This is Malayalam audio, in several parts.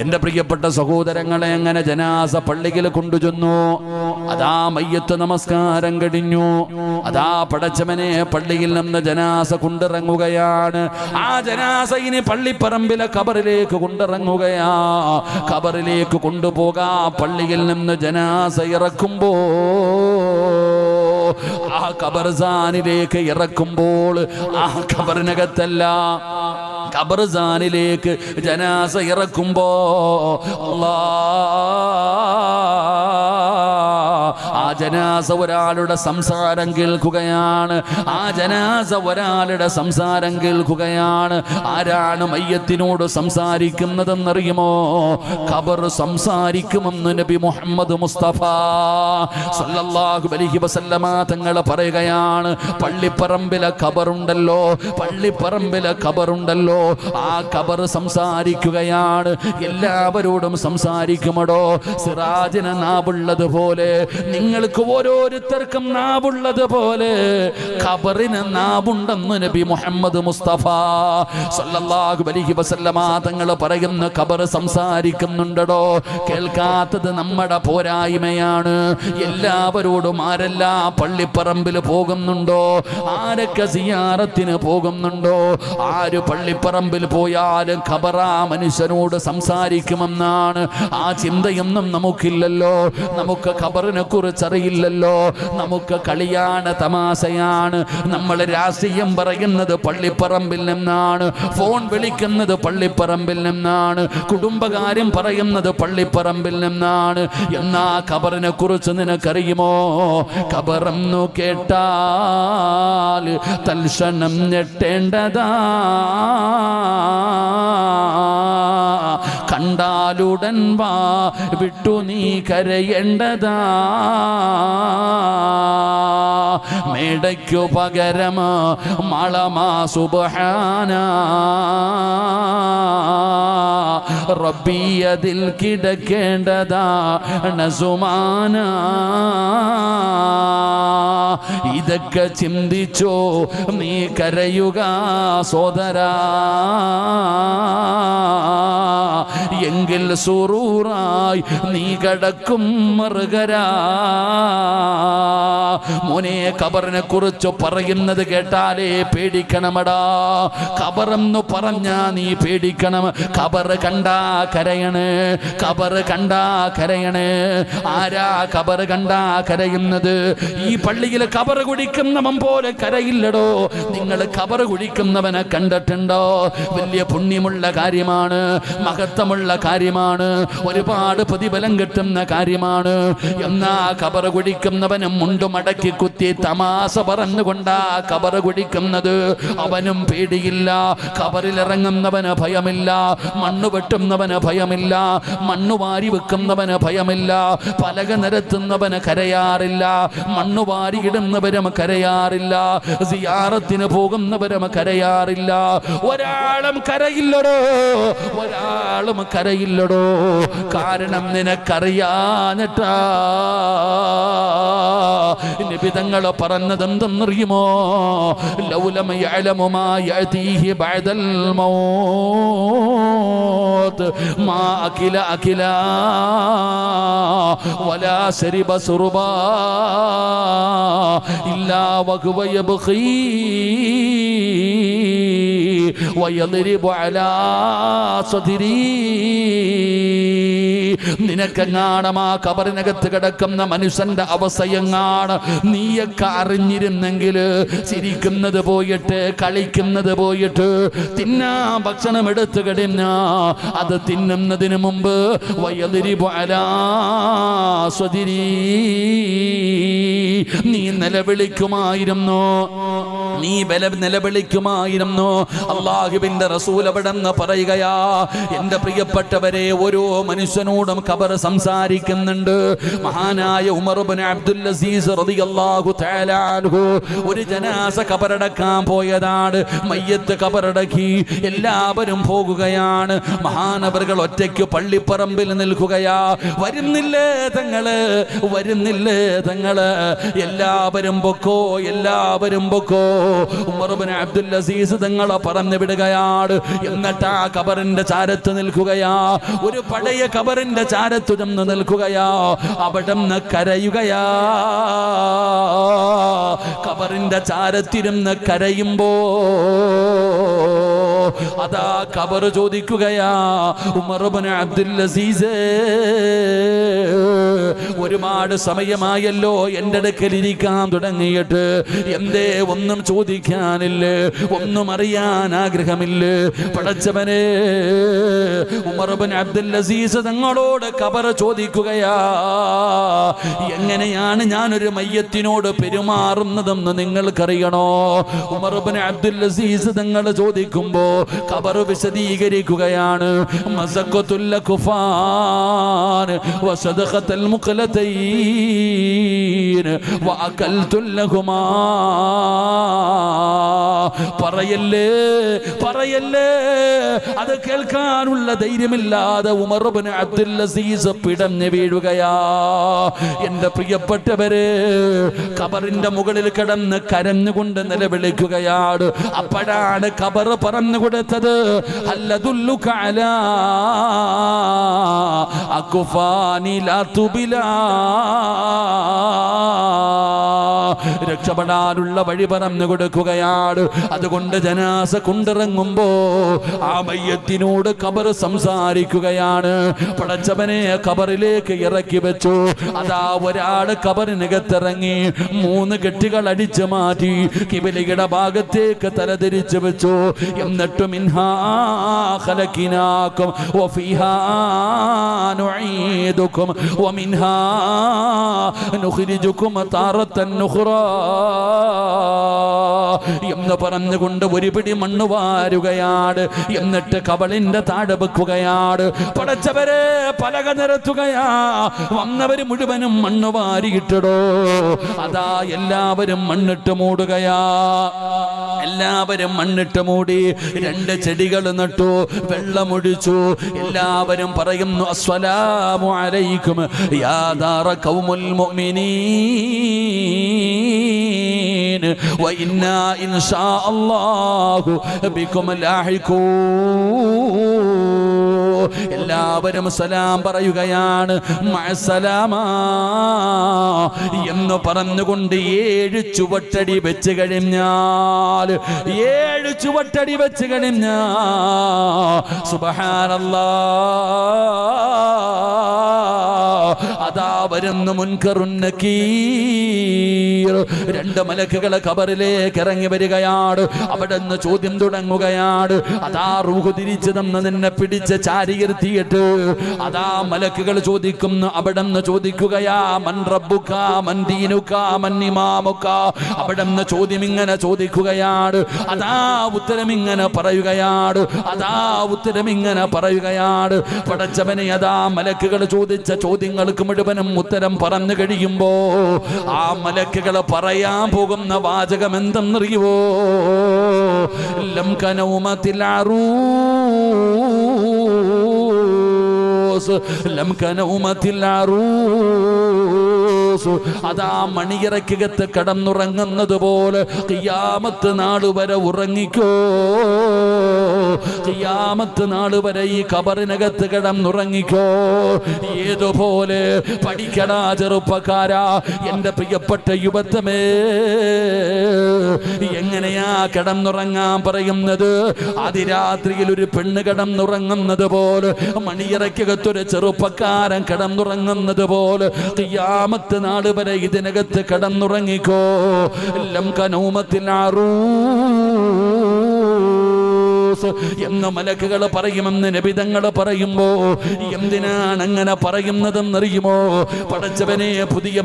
എൻ്റെ പ്രിയപ്പെട്ട സഹോദരങ്ങളെ, അങ്ങനെ ജനാസ പള്ളിയിൽ കൊണ്ടുചെന്നു. അതാ മയ്യത്ത് നമസ്കാരം കഴിഞ്ഞു. അതാ പടച്ചവനെ പള്ളിയിൽ നിന്ന് ജനാസ കൊണ്ടിറങ്ങുകയാണ്. ആ ജനാസ ഇനി പള്ളിപ്പറമ്പിലെ ഖബറിലേക്ക് കൊണ്ടിറങ്ങുകയാ. ഖബറിലേക്ക് കൊണ്ടുപോകാ. പള്ളിയിൽ നിന്ന് ജനാസ ഇറക്കുമ്പോ ആ ഖബർസാനിലേക്ക് ഇറക്കുമ്പോൾ ആ ഖബറിനകത്തല്ല, ഖബർസാനിലേക്ക് ജനാസ ഇറക്കുമ്പോ ആ ജനാസ ഒരാളുടെ സംസാരം കേൾക്കുകയാണ്. ആ ജനാസ ഒരാളുടെ സംസാരം കേൾക്കുകയാണ്. ആരാണ് മയ്യത്തിനോട് സംസാരിക്കുന്നതെന്നറിയുമോ? ഖബർ സംസാരിക്കുമെന്ന് നബി മുഹമ്മദ് മുസ്തഫ സല്ലല്ലാഹു അലൈഹി വസല്ലമ തങ്ങൾ പറയുകയാണ്. പള്ളിപ്പറമ്പിലെ ഖബറുണ്ടല്ലോ, പള്ളിപ്പറമ്പിലെ ഖബറുണ്ടല്ലോ, ആ ഖബർ സംസാരിക്കുകയാണ്. എല്ലാവരോടും സംസാരിക്കുമടോ. സിറാജിന് നാവുള്ളതുപോലെ, നിങ്ങൾക്ക് ഓരോരുത്തർക്കും നാവുള്ളത് പോലെ ഖബറിന് നാവുണ്ടെന്ന് നബി മുഹമ്മദ് മുസ്തഫ സല്ലല്ലാഹു അലൈഹി വസല്ലമ തങ്ങൾ പറയുന്ന ഖബർ സംസാരിക്കുന്നുണ്ടോ? കേൾക്കാത്തത് നമ്മുടെ പോരായ്മയാണ്. എല്ലാവരോടും ആരെല്ലാം പള്ളിപ്പറമ്പിൽ പോകുന്നുണ്ടോ, ആരൊക്കെ സിയാറത്തിന് പോകുന്നുണ്ടോ, ആര് പള്ളിപ്പറമ്പിൽ പോയാലും ഖബറാ മനുഷ്യനോട് സംസാരിക്കുമെന്നാണ്. ആ ചിന്തയൊന്നും നമുക്കില്ലല്ലോ. നമുക്ക് ഖബറിനെ കുറിച്ച് അറിയില്ലല്ലോ. നമുക്ക് കളിയാണ്, തമാശയാണ്. നമ്മൾ രാഷ്ട്രീയം പറയുന്നത് പള്ളിപ്പറമ്പിൽ നിന്നാണ്, ഫോൺ വിളിക്കുന്നത് പള്ളിപ്പറമ്പിൽ നിന്നാണ്, കുടുംബകാര്യം പറയുന്നത് പള്ളിപ്പറമ്പിൽ നിന്നാണ്. എന്നാ ഖബറിനെ കുറിച്ച് നിനക്കറിയുമോ? ഖബറെന്നു കേട്ടാൽ തൽക്ഷണം ഞെട്ടേണ്ടതാ, കണ്ടാലുടൻ വാ വിട്ടു നീ കരയേണ്ടതാ. മേടയ്ക്കു പകരം മളമാ സുബ്ഹാന റബ്ബിയതിൽ കിടക്കേണ്ടതാ നസുമാന. ഇതൊക്കെ ചിന്തിച്ചോ നീ കരയുക സോദരാ, എങ്കിൽ സുറൂറായി നീ കടക്കും മറുകരാ. മോനെ, ഖബറിനെ കുറിച്ച് പറയുന്നത് കേട്ടാലേ പേടിക്കണമടാ. ഖബറെന്ന് പറഞ്ഞാ നീ പേടിക്കണം. ഖബർ കണ്ടാ കരയണ്, ഖബർ കണ്ടാ കരയണ്. ആരാ ഖബർ കണ്ടാ കരയുന്നത്? ഈ പള്ളിയിൽ ഖബർ കുടിക്കുന്നവൻ പോലെ കരയില്ലടോ. നിങ്ങൾ ഖബർ കുടിക്കുന്നവനെ കണ്ടിട്ടുണ്ടോ? വലിയ പുണ്യമുള്ള കാര്യമാണ്, മഹത്വമുള്ള കാര്യമാണ്, ഒരുപാട് പ്രതിഫലം കിട്ടുന്ന കാര്യമാണ്. എന്നാ ഖബർ കുടിക്കുന്നവനും മുണ്ടു മടക്കി കുത്തി തമാശ പറഞ്ഞുകൊണ്ടാ ഖബർ കുടിക്കുന്നത്. അവനും പേടിയില്ല. ഖബറിലിറങ്ങുന്നവന് ഭയമില്ല, മണ്ണ് വെട്ടുന്നവന് ഭയമില്ല, മണ്ണ് വാരി വെക്കുന്നവന് ഭയമില്ല, പലക നിരത്തുന്നവന് കരയാറില്ല, മണ്ണ് വാരി ഇടുന്നവരും കരയാറില്ല, സിയാറത്തിന് പോകുന്നവരും കരയാറില്ല. ഒരാളും കരയില്ലടോ, ഒരാളും കരയില്ലടോ. കാരണം നിനക്കറിയാനിട്ടാ. നബി തങ്ങൾ പറഞ്ഞത് എന്തെന്നറിയുമോ? ലൗലം യഅലമു മാ യഅതീഹി ബഅദൽ മൗത്ത് മാ അകില വലാ ശരിബ സുർബാ ഇല്ലാ വഹുവ യബ്ഖീ വയദ്രിബു അലാ സദ്രീ. നിനക്കെങ്ങാണം ആ ഖബറിനകത്ത് കിടക്കുന്ന മനുഷ്യന്റെ അവസ്ഥയെങ്ങാണ് നീയൊക്കെ അറിഞ്ഞിരുന്നെങ്കിൽ, ചിരിക്കുന്നത് പോയിട്ട്, കളിക്കുന്നത് പോയിട്ട്, തിന്നാ ഭക്ഷണം എടുത്തു കഴിഞ്ഞാ അത് തിന്നുന്നതിന് മുമ്പ് വയദ്രിബു അലാ സദ്രീ, നീ നിലവിളിക്കുമായിരുന്നു, നീ നിലവിളിക്കുമായിരുന്നു. അല്ലാഹുവിന്റെ റസൂൽ അവിടെന്ന് പറയുകയാ, എന്റെ പ്രിയപ്പെട്ടവരെ, ഓരോ മനുഷ്യനോടും ഖബർ സംസാരിക്കുന്നുണ്ട്. മഹാനായ ഉമർ ഇബ്നു അബ്ദുൽ അസീസ് റളിയല്ലാഹു തആല അൻഹു ഒരു ജനാസ ഖബറടക്കാൻ പോയതാണ്. മയ്യത്ത് ഖബറടക്കി എല്ലാവരും പോകുകയാണ്. മഹാനവറുകൾ ഒറ്റയ്ക്ക് പള്ളിപ്പറമ്പിൽ നിൽക്കുകയാ. വരുന്നില്ലേ തങ്ങള്, വരുന്നില്ലേ തങ്ങള്, എല്ലാവരും പൊക്കോ, എല്ലാവരും പൊക്കോ. ഉമർ ഇബ്നു അബ്ദുൽ അസീസ് തങ്ങളെ പറഞ്ഞു വിടുകയാണ്. എന്നിട്ട് ആ ഖബറിന്റെ ചാരത്ത് നിൽക്കുകയാ. ഒരു പഴയ ഖബറിന്റെ ചാരത്തു ചെന്ന് നിൽക്കുകയാ. അവിടെ നിന്ന് കരയുകയാ. ഖബറിന്റെ ചാരത്തിരുന്ന് കരയുമ്പോ അതാ ഖബർ ചോദിക്കുകയാ, ഉമർ ഇബ്നു അബ്ദുൽ അസീസ്, ഒരുപാട് സമയമായല്ലോ എൻ്റെ അടുക്കൽ ഇരിക്കാൻ തുടങ്ങിയിട്ട്, എന്തേ ഒന്നും ചോദിക്കാനില്ലേ, ഒന്നും അറിയാൻ ആഗ്രഹമില്ലേ? പടച്ചവനെ, ഉമർ ഇബ്നു അബ്ദുൽ അസീസ് തങ്ങളോട് ഖബർ ചോദിക്കുകയാ, എങ്ങനെയാണ് ഞാനൊരു മയ്യത്തിനോട് പെരുമാറുന്നതെന്ന് നിങ്ങൾക്കറിയണോ? ഉമർ ഇബ്നു അബ്ദുൽ അസീസ് തങ്ങൾ ചോദിക്കുമ്പോ ഖബർ വിശദീകരിക്കുകയാണ്. മസഖത്തുൽ കുഫാൻ വസദഖത്തുൽ മുഖലതൈൻ വഅകൽതുൽ ലഹുമാ. പറയല്ലേ, പറയല്ലേ. അത് കേൾക്കാനുള്ള ധൈര്യമില്ലാതെ ഉമർ ഇബ്നു അബ്ദുൽ അസീസ് പിടഞ്ഞു വീഴുകയാ. എന്റെ പ്രിയപ്പെട്ടവരെ, ഖബറിന്റെ മുകളിൽ കിടന്ന് കരഞ്ഞുകൊണ്ട് നിലവിളിക്കുകയാണ്. അപ്പോഴാണ് ഖബർ പറഞ്ഞു കൊടുത്തത്, അല്ലദുല്ലുക അലാ അഖ്ഫാനി ലാ തുബിലാ. രക്ഷപ്പെടാനുള്ള വഴി പറഞ്ഞു കൊടുക്കുകയാണ്. അതുകൊണ്ട് ജനാസ കൊണ്ടിറങ്ങുമ്പോ ആ മയ്യത്തിനോട് ഖബർ സംസാരിക്കുകയാണ്. പടച്ചവനെ ഖബറിലേക്ക് ഇറക്കി വെച്ചു. അതാ ഒരാൾ ഖബറിനകത്തിറങ്ങി 3 കെട്ടുകൾ അടിച്ചു മാറ്റി കിബിലയുടെ ഭാഗത്തേക്ക് തലതിരിച്ചു വെച്ചു. എന്നിട്ട് മിൻഹാ ഖലഖനാകും വഫീഹാ നുഈദുകും വമിൻഹാ നുഖ്രിജുകും താറത്തൻ നുഖ്റാ എന്ന് പറഞ്ഞുകൊണ്ട് ഒരു പിടി മണ്ണ് വാരുകയാണ്. എന്നിട്ട് കബളിന്റെ താഴെ വെക്കുകയാണ്. പടച്ചവരെ, പലക നിരത്തുകയാ. വന്നവര് മുഴുവനും മണ്ണ് വാരിയിട്ടടോ. അതാ എല്ലാവരും മണ്ണിട്ട് മൂടുകയാ. എല്ലാവരും മണ്ണിട്ട് മൂടി 2 ചെടികൾ നട്ടു, വെള്ളമൊഴിച്ചു. എല്ലാവരും പറയുന്നു, അസ്സലാമു അലൈക്കും യാ ദാറ ഖൗമുൽ മുഅ്മിനീൻ വ ഇന്നാ ഇൻഷാ അല്ലാഹു ബികും ലാഹിഖൂൻ. എല്ലാവരും സലാം പറയുകയാണ്. മഅസ്സലാമാ എന്ന് പറഞ്ഞുകൊണ്ട് 7 ചുവട്ടടി വെച്ച് കഴിഞ്ഞാൽ, 7 ചുവട്ടടി വെച്ച് കഴിഞ്ഞാ, സുബ്ഹാനല്ലാഹ്, അതാ വരുന്നു മുൻകറുൻ നകീർ. 2 മലക്കുകളെ ഖബറിലേക്ക് ഇറങ്ങി വരികയാണ്. അവിടെ നിന്ന് ചോദ്യം തുടങ്ങുകയാണ്. അതാ റൂഹ് തിരിച്ചു തന്ന് നിന്നെ പിടിച്ച് ചാരിയിരുത്തിയിട്ട് അതാ മലക്കുകൾ ചോദിക്കുന്നു. അവിടെ നിന്ന് ചോദിക്കുകയാ, മൻ റബ്ബുക മൻ ദീനുക മൻ ഇമാമുക. അവിടെ നിന്ന് ചോദ്യം ഇങ്ങനെ ചോദിക്കുകയാണ്. അതാ ഉത്തരം ഇങ്ങനെ പറയുകയാണ്. അതാ ഉത്തരം ഇങ്ങനെ പറയുകയാണ്. പടച്ചവനെ, അതാ മലക്കുകൾ ചോദിച്ച ചോദ്യങ്ങൾക്ക് മുഴുവനും ഉത്തരം പറഞ്ഞു കഴിയുമ്പോ ആ മലക്കുകൾ പറയാൻ പോകുന്ന വാചകം എന്തെന്നറിയുവോ? ലം കനൗമത്തിൽ അറൂസ്, ലം കനൗമത്തിൽ അറൂസ്. അതാ മണിയറക്കകത്ത് കടന്നുറങ്ങുന്നത് പോലെ ഖിയാമത്ത് നാൾ വരെ ഉറങ്ങിക്കോ. ഖിയാമത്ത് നാൾ വരെ ഈ ഖബറിനകത്ത് കിടന്നുറങ്ങിക്കോ. ഏതുപോലെ പഠിക്കടാ ചെറുപ്പക്കാരാ, എന്റെ പ്രിയപ്പെട്ട യുവത്വമേ. എങ്ങനെയാ കിടന്നുറങ്ങാൻ പറയുന്നത്? അതിരാത്രിയിൽ ഒരു പെണ്ണ് കിടന്നുറങ്ങുന്നത് പോലെ, മണിയറക്കകത്തൊരു ചെറുപ്പക്കാരൻ കിടന്നുറങ്ങുന്നത് പോലെ ഖിയാമത്ത് നാൾ വരെ ഇതിനകത്ത് കിടന്നുറങ്ങിക്കോ. ലം കനൗമത്തിൽ അറൂസ്. ഫിർദൗസ് എന്ന് മലക്കുകൾ പറയുമെന്ന് നബിതങ്ങൾ പറയുമ്പോ എന്തിനാണ് അങ്ങനെ പറയുന്നതെന്നറിയുമോ? പടച്ചവനെ, പുതിയ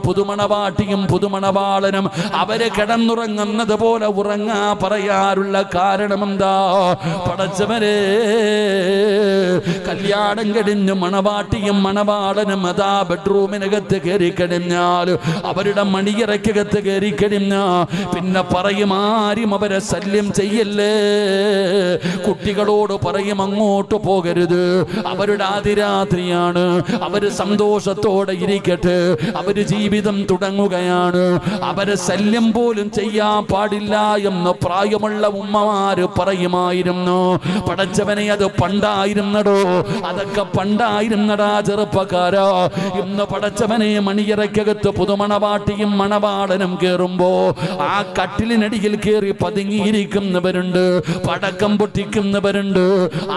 പുതുമണവാട്ടിയും പുതുമണവാളനും അവരെ കിടന്നുറങ്ങുന്നത് പോലെ ഉറങ്ങാ പറയാറുള്ള കാരണം എന്താ? പടച്ചവനെ, കല്യാണം കഴിഞ്ഞ് മണവാട്ടിയും മണവാളനും അതാ ബെഡ്റൂമിനകത്ത് കയറി കഴിഞ്ഞാൽ, അവരുടെ മണിയറയ്ക്കകത്ത് കയറി കഴിഞ്ഞാ പിന്നെ പറയും, ആരും അവരെ ശല്യം ചെയ്യല്ലേ. കുട്ടികളോട് പറയും, അങ്ങോട്ട് പോകരുത്, അവരുടെ ആദിരാത്രിയാണ്, അവര് സന്തോഷത്തോടെ ഇരിക്കട്ടെ, അവര് ജീവിതം തുടങ്ങുകയാണ്, അവരെ ശല്യം പോലും ചെയ്യാൻ പാടില്ല എന്ന് പ്രായമുള്ള ഉമ്മമാര് പറയുമായിരുന്നു. പടച്ചവനെ, അത് പണ്ടായിരുന്നടോ, അതൊക്കെ പണ്ടായിരുന്നടാ ചെറുപ്പക്കാരാ. ഇന്ന് പടച്ചവനെ, മണിയറയ്ക്കകത്ത് പുതുമണവാട്ടിയും മണവാളനും കയറുമ്പോ ആ കട്ടിലിനടിയിൽ കയറി പതുങ്ങിയിരിക്കുന്നവരുണ്ട്, പടക്കം പൊട്ടിക്കുന്നവരുണ്ട്,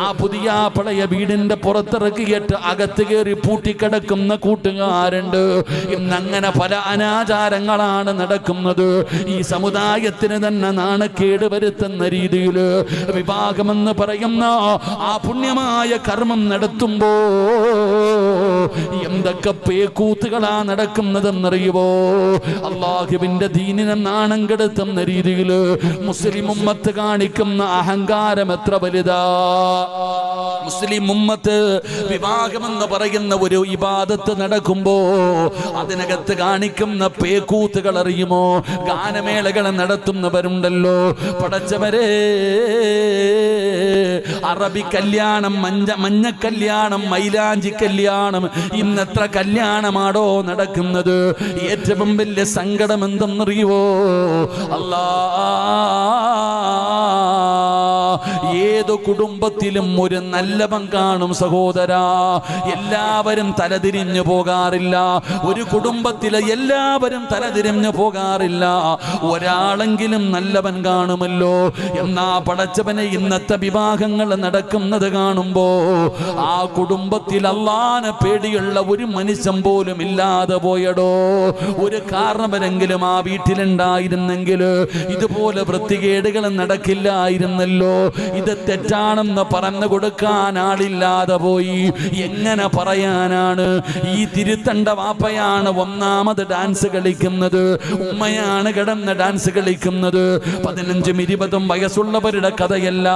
ആ പുതിയ പഴയ വീടിന്റെ പുറത്തിറക്കിയിട്ട് അകത്ത് കയറി പൂട്ടിക്കിടക്കുന്ന കൂട്ടുകാരുണ്ട്. ഇന്നങ്ങനെ പല അനാചാരങ്ങളാണ് നടക്കുന്നത്. ഈ സമുദായത്തിന് തന്നെ നാണക്കേട് വരുത്തുന്ന രീതിയിൽ വിവാഹമെന്ന് പറയുന്ന ആ പുണ്യമായ കർമ്മം നടത്തുമ്പോ എന്തൊക്കെ പേക്കൂത്തുകളാ നടക്കുന്നതെന്നറിയുവോ? അള്ളാഹുവിന്റെ ദീനിനെ നാണം കെടുത്തുന്ന രീതിയിൽ മുസ്ലിം ഉമ്മത്ത് കാണിക്കുന്ന അഹങ്കാരം എത്ര വലുതാ. മുസ്ലിം ഉമ്മത്ത് വിവാഹമെന്ന് പറയുന്ന ഒരു ഇബാദത്ത് നടക്കുമ്പോ അതിനകത്ത് കാണിക്കുന്ന പേക്കൂത്തുകൾ അറിയുമോ? ഗാനമേളകൾ നടത്തുന്നവരുണ്ടല്ലോ, പടച്ചവരെ, അറബി കല്യാണം, മഞ്ഞ കല്യാണം, മൈലാഞ്ചി കല്യാണം, ഇന്നെത്ര കല്യാണമാണോ നടക്കുന്നത്? ഏറ്റവും വലിയ സങ്കടം എന്തെന്നറിയുവോ? അല്ലാ, ഏതു കുടുംബത്തിലും ഒരു നല്ലവൻ കാണും സഹോദരാ. എല്ലാവരും തലതിരിഞ്ഞു പോകാറില്ല. ഒരു കുടുംബത്തിലെ എല്ലാവരും തലതിരിഞ്ഞു പോകാറില്ല. ഒരാളെങ്കിലും നല്ലവൻ കാണുമല്ലോ. എന്നാ പടച്ചവനെ, ഇന്നത്തെ വിവാഹങ്ങൾ നടക്കുന്നത് കാണുമ്പോ ആ കുടുംബത്തിൽ അല്ലാഹുവിനെ പേടിയുള്ള ഒരു മനുഷ്യൻ പോലും ഇല്ലാതെ പോയടോ. ഒരു കാരണവരെങ്കിലും ആ വീട്ടിലുണ്ടായിരുന്നെങ്കിൽ ഇതുപോലെ വൃത്തികേടുകൾ നടക്കില്ലായിരുന്നല്ലോ. ഇത് തെറ്റാണെന്ന് പറഞ്ഞു കൊടുക്കാൻ ആളില്ലാതെ പോയി. എങ്ങനെ പറയാനാണ്? ഈ തിരുത്തണ്ട വാപ്പയാണ് ഒന്നാമത് ഡാൻസ് കളിക്കുന്നത്, ഉമ്മയാണ് കിടന്ന് ഡാൻസ് കളിക്കുന്നത്. 15ഉം 20ഉം വയസ്സുള്ളവരുടെ കഥയല്ല,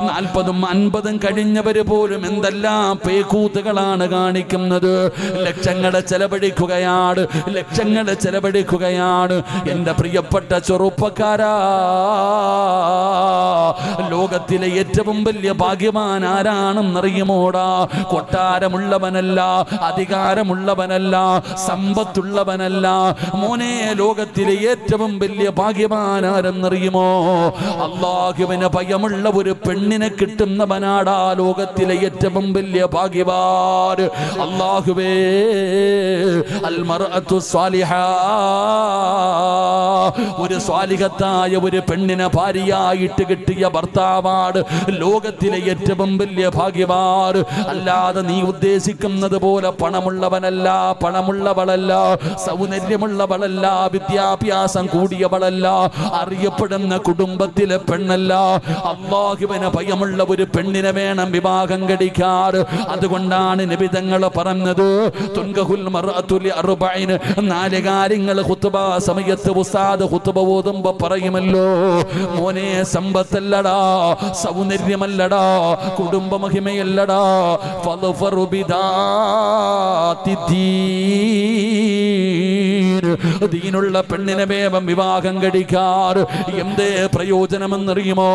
40ഉം 50ഉം കഴിഞ്ഞവര് പോലും എന്തെല്ലാം പേക്കൂത്തുകളാണ് കാണിക്കുന്നത്. ലക്ഷങ്ങളെ ചെലവഴിക്കുകയാണ്, ലക്ഷങ്ങളെ ചെലവഴിക്കുകയാണ്. എന്റെ പ്രിയപ്പെട്ട ചെറുപ്പക്കാരാ, ലോകത്തിലെ ഏറ്റവും വലിയ ഭാഗ്യവാൻ ആരാണെന്നറിയുമോടാ? കൊട്ടാരമുള്ളവനല്ല, അധികാരമുള്ളവനല്ല, സമ്പത്തുള്ളവനല്ല മോനെ. ലോകത്തിലെ ഏറ്റവും വലിയ ഭാഗ്യവാൻ ആരെന്നറിയുമോ? അല്ലാഹുവിന് ഭയമുള്ള ഒരു പെണ്ണിനെ കിട്ടുന്നവനാടാ ലോകത്തിലെ ഏറ്റവും വലിയ ഭാഗ്യവാൻ. അല്ലാഹുവേ, അൽ മർഅത്തു സ്വാലിഹാ, ഒരു സ്വാലിഹത്തായ ഒരു പെണ്ണിനെ ഭാര്യയായിട്ട് കിട്ടിയ ഭർത്താവാണ് ലോകത്തിലെ ഏറ്റവും വലിയ ഭാഗ്യവാൻ. അല്ലാതെ നീ ഉദ്ദേശിക്കുന്നത് പോലെ പണമുള്ളവനല്ല, പണമുള്ളവളല്ല, സൗന്ദര്യമുള്ളവളല്ല, വിദ്യാഭ്യാസം കൂടിയവളല്ല, അറിയപ്പെടുന്ന കുടുംബത്തിലെ പെണ്ണല്ല. അല്ലാഹുവിന് ഭയമുള്ള ഒരു പെണ്ണിനെ വേണം വിവാഹം കഴിക്കാൻ. അതുകൊണ്ടാണ് നബി തങ്ങൾ പറഞ്ഞത്, തുൻകഹുൽ മർഅതു ലിഅർബഇൻ, 4 കാര്യങ്ങൾ ഖുത്ബ സമയത്ത് ഉസ്താദ് ഖുത്ബ ഓതുമ്പോ പറയുമല്ലോ. മോനെ, സമ്പത്തല്ലടാ, സൗന്ദര്യമല്ലടാ, കുടുംബ മഹിമയല്ലടാ, ഫദ്ഫറു ബിദാത്തിദ്ദീൻ, ദീനുള്ള പെണ്ണിനെ വേഗം വിവാഹം കഴിക്കാറ്. എന്തേ പ്രയോജനമെന്നറിയുമോ?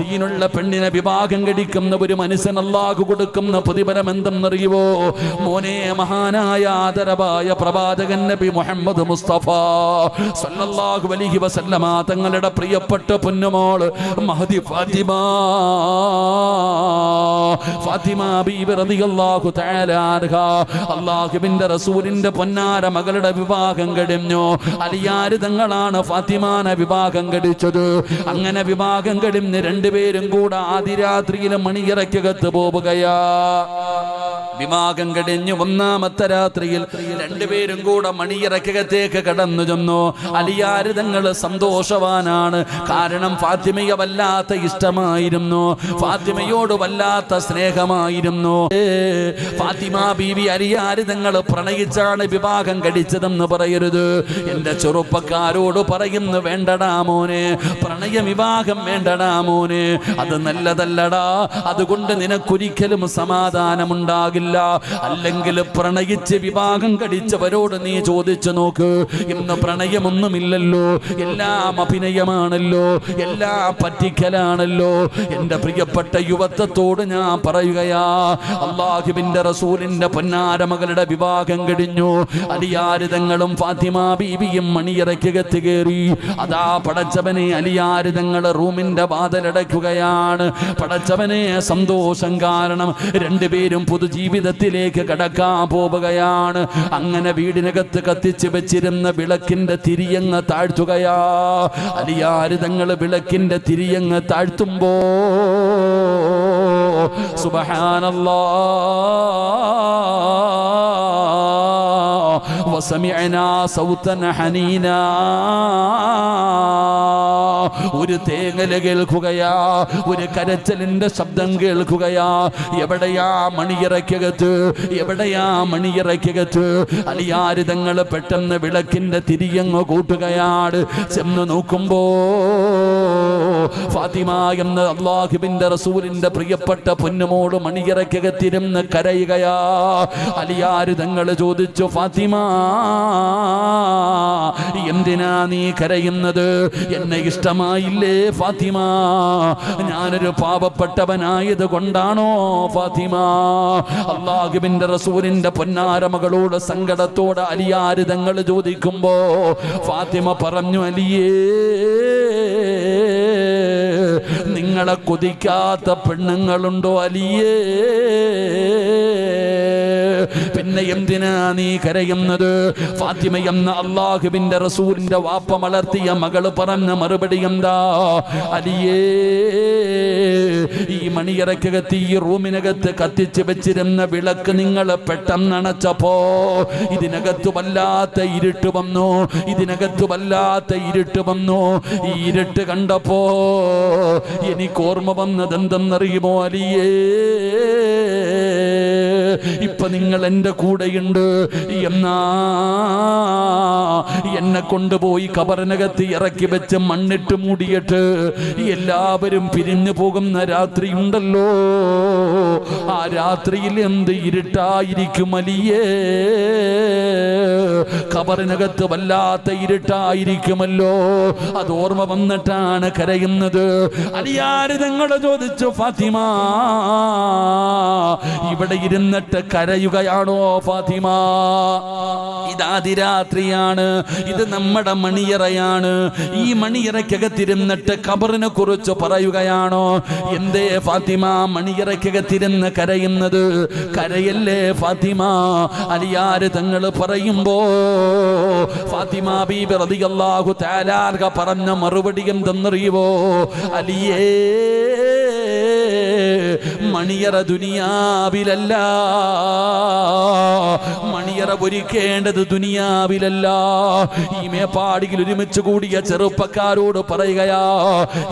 ദീനുള്ള പെണ്ണിനെ വിവാഹം കഴിക്കുന്ന ഒരു മനുഷ്യൻ അല്ലാഹു കൊടുക്കുന്ന പ്രതിഫലം എന്തെന്നറിയുമോ? മോനെ, മഹാനായ ആദരവായ പ്രവാചകൻ നബി മുഹമ്മദ് മുസ്തഫ സല്ലല്ലാഹു അലൈഹി വസല്ലമ തങ്ങളുടെ പ്രിയപ്പെട്ട പൊന്നുമോള് മഹദി ഫാത്തിമ ബീബി റളിയല്ലാഹു തആല അൻഹ, അല്ലാഹുവിന്റെ റസൂലിന്റെ പൊന്നാര മകളുടെ വിവാഹം കഴിഞ്ഞു. അലിയാര് തങ്ങളാണ് ഫാത്തിമാനെ വിവാഹം കഴിച്ചത്. അങ്ങനെ വിവാഹം കഴിഞ്ഞ് രണ്ടുപേരും കൂടെ ആദിരാത്രിയിലെ മണിയറയ്ക്കകത്ത് പോവുകയാ. വിവാഹം കഴിഞ്ഞ് ഒന്നാമത്തെ രാത്രിയിൽ രണ്ടുപേരും കൂടെ മണിയറക്കകത്തേക്ക് കടന്നു ചെന്നു. അലിയാർ തങ്ങൾ സന്തോഷവാനാണ്. കാരണം ഫാത്തിമയെ വല്ലാത്ത ഇഷ്ടമായിരുന്നു, ഫാത്തിമയോട് വല്ലാത്ത സ്നേഹമായിരുന്നു. ഫാത്തിമ ബീവി അലിയാർ തങ്ങൾ പ്രണയിച്ചാണ് വിവാഹം കഴിച്ചതെന്ന് പറയരുത്. എന്റെ ചെറുപ്പക്കാരോട് പറയുന്നു, വേണ്ടടാ മോനെ, പ്രണയ വിവാഹം വേണ്ടടാ മോനെ, അത് നല്ലതല്ലടാ. അതുകൊണ്ട് നിനക്കൊരിക്കലും സമാധാനമുണ്ടാകില്ല. അല്ലെങ്കിൽ പ്രണയിച്ച് വിവാഹം കഴിച്ചവരോട് നീ ചോദിച്ചു നോക്ക്. ഇന്ന് പ്രണയമൊന്നുമില്ലല്ലോ, എല്ലാം അഭിനയമാണല്ലോ, എല്ലാം പറ്റിക്കലാണല്ലോ. എന്റെ പ്രിയപ്പെട്ട യുവത്വത്തോട് ഞാൻ പറയുകയാ, അല്ലാഹുവിന്റെ റസൂലിന്റെ പൊന്നാര മകളുടെ വിവാഹം കഴിഞ്ഞു. അലിയാർ തങ്ങളും ഫാത്തിമ ബീവിയും മണിയറയ്ക്കകത്ത് കയറി. അതാ പടച്ചവനെ, അലിയാർ തങ്ങൾ റൂമിന്റെ വാതിലടയ്ക്കുകയാണ്. പടച്ചവനെ സന്തോഷം കാരണം രണ്ടുപേരും പുതുജീവിതത്തിലേക്ക് കടക്കാൻ പോവുകയാണ്. അങ്ങനെ വീടിനകത്ത് കത്തിച്ച് വെച്ചിരുന്ന വിളക്കിന്റെ തിരിയങ്ങ് താഴ്ത്തുകയാ. അലിയാർ തങ്ങൾ വിളക്കിന്റെ തിരിയങ്ങ് താഴ്ത്തുമ്പോ സുബ്ഹാനല്ലാഹ് വസമിഅനാ സൗതൻ ഹനീനാ, ഒരു തേങ്ങല് കേൾക്കുകയാ, ഒരു കരച്ചലിന്റെ ശബ്ദം കേൾക്കുകയാ. എവിടെയാ മണിയറയ്ക്കകത്ത്, എവിടെയാ മണിയറയ്ക്കകത്ത്? അലിയാർ തങ്ങൾ പെട്ടെന്ന് വിളക്കിന്റെ തിരിയങ്ങ് കൂട്ടുകയാണ്. ചെന്ന് നോക്കുമ്പോ ഫാത്തിമ എന്ന അല്ലാഹുവിന്റെ റസൂലിന്റെ പ്രിയപ്പെട്ട പൊന്നുമോള് മണിയറയ്ക്കകത്തിരുന്ന് കരയുകയാ. അലിയാർ തങ്ങൾ ചോദിച്ചു, ഫാത്തിമ എന്തിനാ നീ കരയുന്നത്? എന്നെ ഇഷ്ടമായില്ലേ ഫാത്തിമ? ഞാനൊരു പാവപ്പെട്ടവനായത് കൊണ്ടാണോ ഫാത്തിമ? അല്ലാഹുവിന്റെ റസൂലിന്റെ പൊന്നാര മകളോട് സങ്കടത്തോടെ അലിയാർ തങ്ങൾ ചോദിക്കുമ്പോ ഫാത്തിമ പറഞ്ഞു, അലിയേ, നിങ്ങളെ കൊതിക്കാത്ത പെണ്ണുങ്ങളുണ്ടോ അലിയേ? പിന്നെ എന്തിനാ നീ കരയുന്നത്? ഫാത്തിമ എന്ന അല്ലാഹുവിന്റെ റസൂലിന്റെ വാപ്പ വളർത്തിയ മകള് പറഞ്ഞ മറുപടി എന്താ? അലിയേ, ഈ മണിയറക്കകത്ത്, ഈ റൂമിനകത്ത് കത്തിച്ച് വെച്ചിരുന്ന വിളക്ക് നിങ്ങൾ പെട്ടെന്ന് അണച്ചപ്പോ ഇതിനകത്ത് വല്ലാത്ത ഇരുട്ട് വന്നു, ഇതിനകത്ത് വല്ലാത്ത ഇരുട്ട് വന്നു. ഈ ഇരുട്ട് കണ്ടപ്പോ എനിക്ക് ഓർമ്മ വന്നത് എന്തെന്നറിയുമോ അലിയേ? ഇപ്പൊ നിങ്ങൾ എന്റെ കൂടെയുണ്ട്, എന്നാ എന്നെ കൊണ്ടുപോയി കബറിനകത്ത് ഇറക്കി വെച്ച് മണ്ണിട്ട് മൂടിയിട്ട് എല്ലാവരും പിരിഞ്ഞു പോകുന്ന രാത്രി ഉണ്ടല്ലോ, ആ രാത്രിയിൽ എന്ത് ഇരുട്ടായിരിക്കും അലിയേ? കബറിനകത്ത് വല്ലാത്ത ഇരുട്ടായിരിക്കുമല്ലോ. അത് ഓർമ്മ വന്നിട്ടാണ് കരയുന്നത്. അലിയാർ തങ്ങൾ ചോദിച്ചു, ഫാത്തിമ ഇവിടെ ഇരുന്നിട്ട് കരയുകയാണോ ഫാത്തിമ? ഇതാതിരാത്രിയാണ്, ഇത് നമ്മുടെ മണിയറയാണ്. ഈ മണിയറയ്ക്കകത്തിരുന്നിട്ട് ഖബറിനെ കുറിച്ച് പറയുകയാണോ? എന്തേ ഫാത്തിമ മണിയറയ്ക്കകത്തിരുന്ന് കരയുന്നത്? കരയല്ലേ ഫാത്തിമ? അലിയാർ തങ്ങൾ പറയുമ്പോ ഫാത്തിമ ബീബി റളിയല്ലാഹു തആല അൻഹ പറഞ്ഞ മറുപടി എന്തെന്നറിയുവോ? അലിയേ, മണിയറ ദുനിയാവിലല്ല, മണിയറ ഒരുക്കേണ്ടത് ദുനിയാവിലല്ല. ഈ മേപ്പാടിയിൽ ഒരുമിച്ച് കൂടിയ ചെറുപ്പക്കാരോട് പറയുകയാ,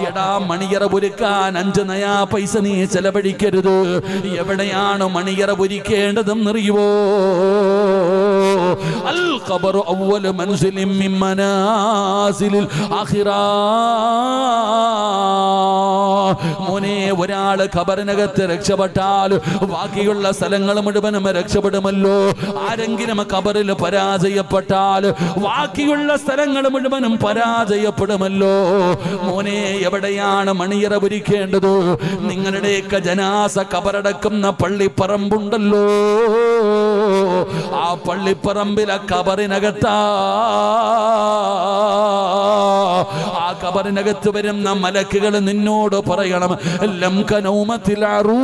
എടാ മണിയറ ഒരുക്കാൻ 5 നയാ പൈസ നീ ചെലവഴിക്കരുത്. എവിടെയാണ് മണിയറ ഒരുക്കേണ്ടതെന്നറിയുവോ? അൽ ഖബറു അവ്വലു മൻസിലിൻ മിൻ മനാസിലിൽ ആഖിറ. മോനെ, ഒരാള് ഖബറിനകത്ത് രക്ഷപ്പെട്ടാൽ ബാക്കിയുള്ള സ്ഥലങ്ങൾ മുഴുവനും രക്ഷപ്പെടുമല്ലോ. ആരെങ്കിലും ഖബറിൽ പരാജയപ്പെട്ടാൽ ബാക്കിയുള്ള സ്ഥലങ്ങൾ മുഴുവനും പരാജയപ്പെടുമല്ലോ. മോനെ, എവിടെയാണ് മണിയറ ഒരുക്കേണ്ടത്? നിങ്ങളുടെയൊക്കെ ജനാസ ഖബറടക്കുന്ന പള്ളിപ്പറമ്പുണ്ടല്ലോ, ആ പള്ളിപ്പറമ്പിലെ ഖബറിനകത്താ. ആ ഖബറിനകത്ത് വരുന്ന മലക്കുകൾ നിന്നോട് പറയണം, ലം കനൗമത്തിൽ അറൂസ്,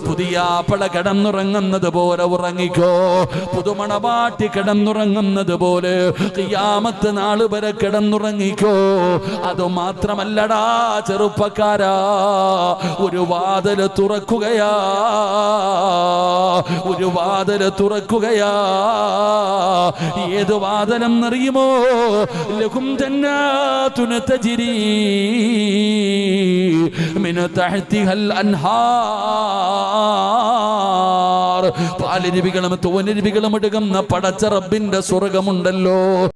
പുതിയാപ്പള കിടന്നുറങ്ങുന്നത് പോലെ ഉറങ്ങിക്കോ. പുതുമണവാട്ടി കിടന്നുറങ്ങുന്നത് പോലെ ഖിയാമത്ത് നാൾ വരെ കിടന്നുറങ്ങിക്കോ. അതുമാത്രമല്ലടാ ചെറുപ്പക്കാരാ, ഒരു വാതില് തുറക്കുകയാ, ഒരു വാതില് തുറക്കുകയാ. ഏത് വാതിലെന്നറിയുമോ? ലഹും ജന്നാതുൻ തജ്രി മിൻ തഹ്തിഹൽ അൻഹാർ. പാലരുവികളും തൂവനരുവികളും ഒഴുകുന്ന പടച്ച റബ്ബിന്റെ സ്വർഗമുണ്ടല്ലോ.